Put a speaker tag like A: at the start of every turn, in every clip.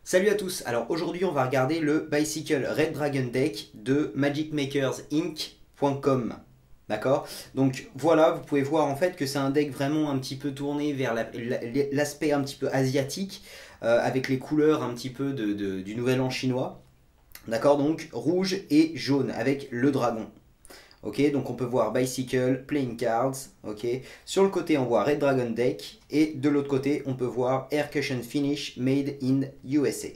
A: Salut à tous, alors aujourd'hui on va regarder le Bicycle Red Dragon Deck de magicmakersinc.com. D'accord. Donc voilà, vous pouvez voir en fait que c'est un deck vraiment un petit peu tourné vers l'aspect un petit peu asiatique, avec les couleurs un petit peu du nouvel an chinois. D'accord, donc rouge et jaune avec le dragon. Ok, donc on peut voir Bicycle, Playing Cards, ok. Sur le côté, on voit Red Dragon Deck, et de l'autre côté, on peut voir Air Cushion Finish Made in USA.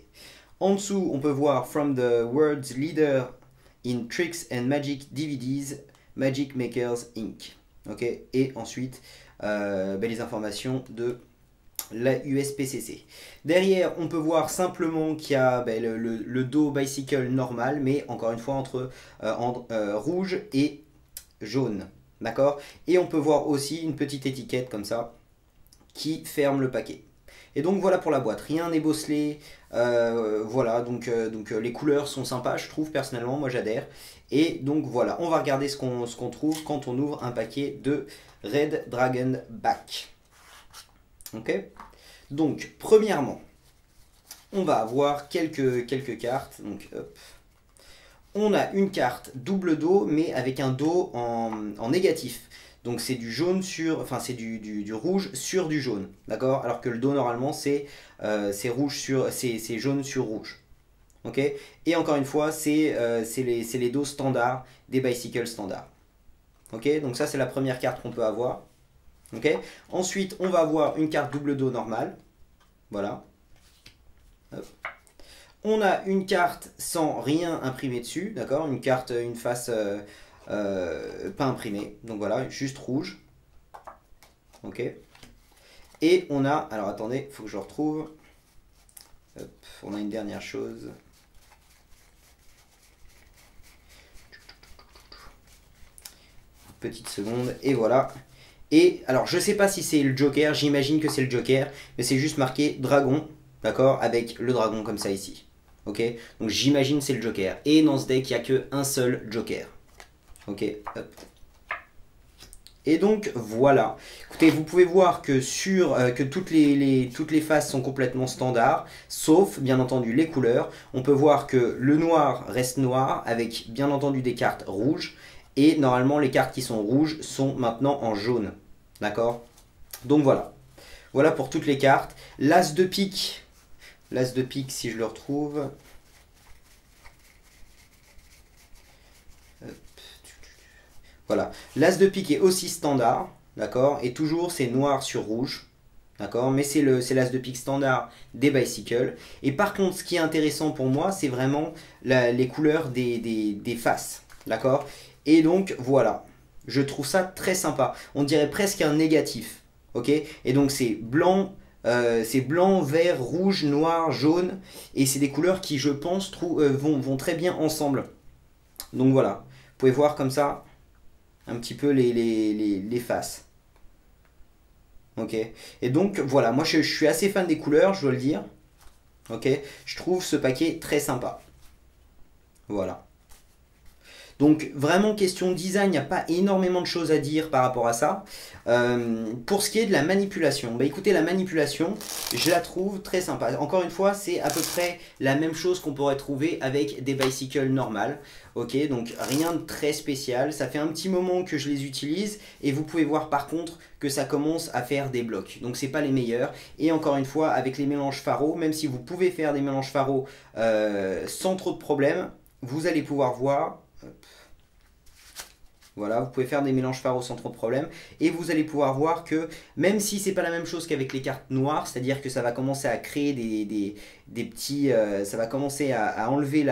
A: En dessous, on peut voir From the World's Leader in Tricks and Magic DVDs, Magic Makers Inc. Ok, et ensuite, les informations de la USPCC. Derrière, on peut voir simplement qu'il y a le dos bicycle normal, mais encore une fois entre rouge et jaune. D'accord. Et on peut voir aussi une petite étiquette comme ça qui ferme le paquet. Et donc voilà pour la boîte, rien n'est bosselé, voilà, donc les couleurs sont sympas, je trouve personnellement, moi j'adhère. Et donc voilà, on va regarder ce qu'on trouve quand on ouvre un paquet de Red Dragon Back. Ok. Donc, premièrement, on va avoir quelques cartes. Donc, hop. On a une carte double dos, mais avec un dos en négatif. Donc, c'est du jaune sur, enfin, c'est du rouge sur du jaune, d'accord. Alors que le dos normalement rouge sur, c'est jaune sur rouge. Ok. Et encore une fois, c'est les dos standards des bicycles standards. Ok. Donc ça, c'est la première carte qu'on peut avoir. Ok. Ensuite, on va avoir une carte double dos normale. Voilà. Hop. On a une carte sans rien imprimé dessus, d'accord. Une carte, une face pas imprimée. Donc voilà, juste rouge. Ok. Et on a, alors attendez, il faut que je retrouve. Hop, on a une dernière chose. Petite seconde, et voilà. Et alors, je sais pas si c'est le Joker, j'imagine que c'est le Joker, mais c'est juste marqué dragon, d'accord, avec le dragon comme ça ici. Ok, donc j'imagine c'est le Joker. Et dans ce deck, il n'y a qu'un seul Joker. Ok, hop. Et donc voilà. Écoutez, vous pouvez voir que que toutes les faces sont complètement standards, sauf bien entendu les couleurs. On peut voir que le noir reste noir avec bien entendu des cartes rouges. Et normalement les cartes qui sont rouges sont maintenant en jaune. D'accord. Donc voilà. Voilà pour toutes les cartes. L'as de pique. L'as de pique si je le retrouve. Voilà. L'as de pique est aussi standard. D'accord. Et toujours c'est noir sur rouge. D'accord. Mais c'est l'as de pique standard des bicycles. Et par contre, ce qui est intéressant pour moi, c'est vraiment les couleurs des faces. D'accord. Et donc voilà. Je trouve ça très sympa. On dirait presque un négatif. Ok. Et donc c'est blanc, vert, rouge, noir, jaune. Et c'est des couleurs qui, je pense, vont très bien ensemble. Donc voilà. Vous pouvez voir comme ça un petit peu les faces. Ok. Et donc voilà. Moi je suis assez fan des couleurs, je dois le dire. Ok. Je trouve ce paquet très sympa. Voilà. Donc vraiment question design, il n'y a pas énormément de choses à dire par rapport à ça. Pour ce qui est de la manipulation, bah écoutez, la manipulation, je la trouve très sympa. Encore une fois, c'est à peu près la même chose qu'on pourrait trouver avec des bicycles normales. Ok, donc rien de très spécial. Ça fait un petit moment que je les utilise et vous pouvez voir par contre que ça commence à faire des blocs. Donc c'est pas les meilleurs. Et encore une fois, avec les mélanges Faro, même si vous pouvez faire des mélanges Faro sans trop de problèmes, vous allez pouvoir voir. Voilà, vous pouvez faire des mélanges Faro sans trop de problème. Et vous allez pouvoir voir que même si c'est pas la même chose qu'avec les cartes noires, c'est-à-dire que ça va commencer à créer des petits... ça va commencer à enlever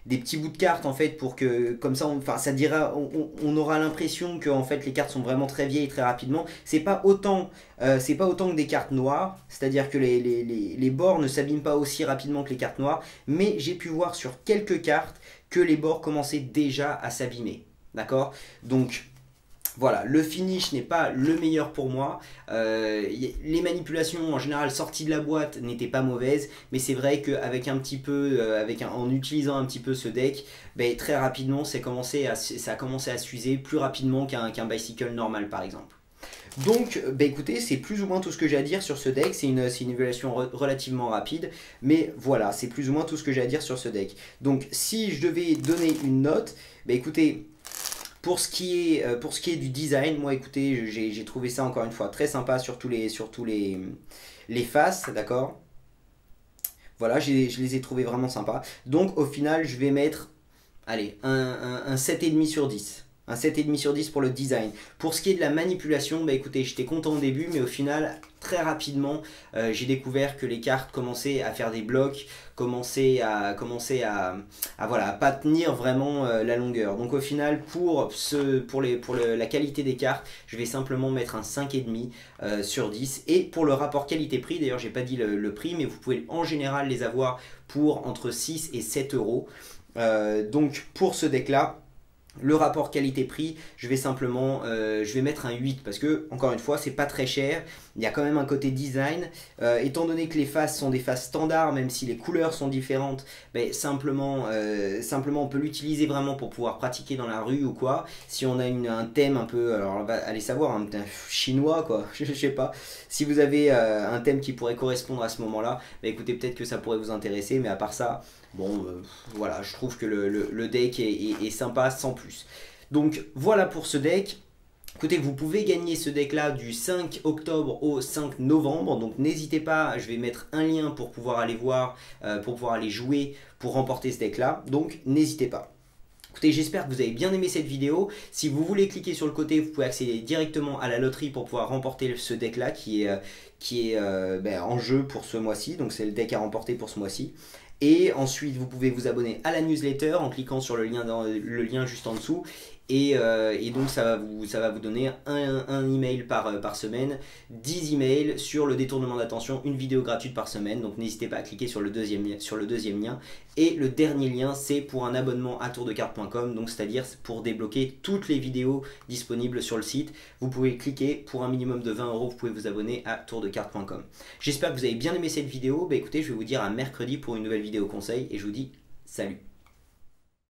A: des petits bouts de cartes en fait pour que comme ça enfin ça dira on aura l'impression que en fait les cartes sont vraiment très vieilles très rapidement. C'est pas autant que des cartes noires, c'est-à-dire que les bords ne s'abîment pas aussi rapidement que les cartes noires, mais j'ai pu voir sur quelques cartes que les bords commençaient déjà à s'abîmer. D'accord. Donc voilà, le finish n'est pas le meilleur pour moi. Les manipulations en général sorties de la boîte n'étaient pas mauvaises, mais c'est vrai qu'avec un petit peu, en utilisant un petit peu ce deck, ben, très rapidement ça a commencé à s'user plus rapidement qu'un bicycle normal par exemple. Donc, bah écoutez, c'est plus ou moins tout ce que j'ai à dire sur ce deck. C'est une évaluation relativement rapide, mais voilà, c'est plus ou moins tout ce que j'ai à dire sur ce deck. Donc, si je devais donner une note, bah écoutez, pour ce qui est du design, moi écoutez, j'ai trouvé ça encore une fois très sympa sur tous les faces, d'accord? Voilà, je les ai trouvés vraiment sympas. Donc, au final, je vais mettre, allez, un 7,5 sur 10. Un 7,5 sur 10 pour le design. Pour ce qui est de la manipulation, bah écoutez, j'étais content au début, mais au final, très rapidement, j'ai découvert que les cartes commençaient à faire des blocs, commençaient à voilà, à pas tenir vraiment la longueur. Donc au final, la qualité des cartes, je vais simplement mettre un 5,5 sur 10. Et pour le rapport qualité-prix, d'ailleurs, j'ai pas dit le prix, mais vous pouvez en général les avoir pour entre 6 et 7 euros. Donc pour ce deck-là, le rapport qualité-prix, je vais mettre un 8 parce que, encore une fois, c'est pas très cher. Il y a quand même un côté design. Étant donné que les faces sont des faces standards, même si les couleurs sont différentes, ben, simplement on peut l'utiliser vraiment pour pouvoir pratiquer dans la rue ou quoi. Si on a un thème un peu, alors allez savoir, un thème chinois quoi, je sais pas. Si vous avez un thème qui pourrait correspondre à ce moment-là, ben, écoutez, peut-être que ça pourrait vous intéresser, mais à part ça, bon, voilà, je trouve que le deck est sympa sans plus. Donc voilà pour ce deck. Écoutez, vous pouvez gagner ce deck là du 5 octobre au 5 novembre, donc n'hésitez pas, je vais mettre un lien pour pouvoir aller voir, pour pouvoir aller jouer, pour remporter ce deck là, donc n'hésitez pas. Écoutez, j'espère que vous avez bien aimé cette vidéo. Si vous voulez cliquer sur le côté, vous pouvez accéder directement à la loterie pour pouvoir remporter ce deck là qui est ben, en jeu pour ce mois-ci, donc c'est le deck à remporter pour ce mois-ci. Et ensuite, vous pouvez vous abonner à la newsletter en cliquant sur le lien juste en dessous. Et donc, ça va vous donner un email par semaine, 10 emails sur le détournement d'attention, une vidéo gratuite par semaine. Donc, n'hésitez pas à cliquer sur le deuxième lien. Et le dernier lien, c'est pour un abonnement à tourdecarte.com, donc c'est-à-dire pour débloquer toutes les vidéos disponibles sur le site. Vous pouvez cliquer pour un minimum de 20 euros, vous pouvez vous abonner à tourdecarte.com. J'espère que vous avez bien aimé cette vidéo. Bah, écoutez, je vais vous dire à mercredi pour une nouvelle vidéo conseil et je vous dis salut.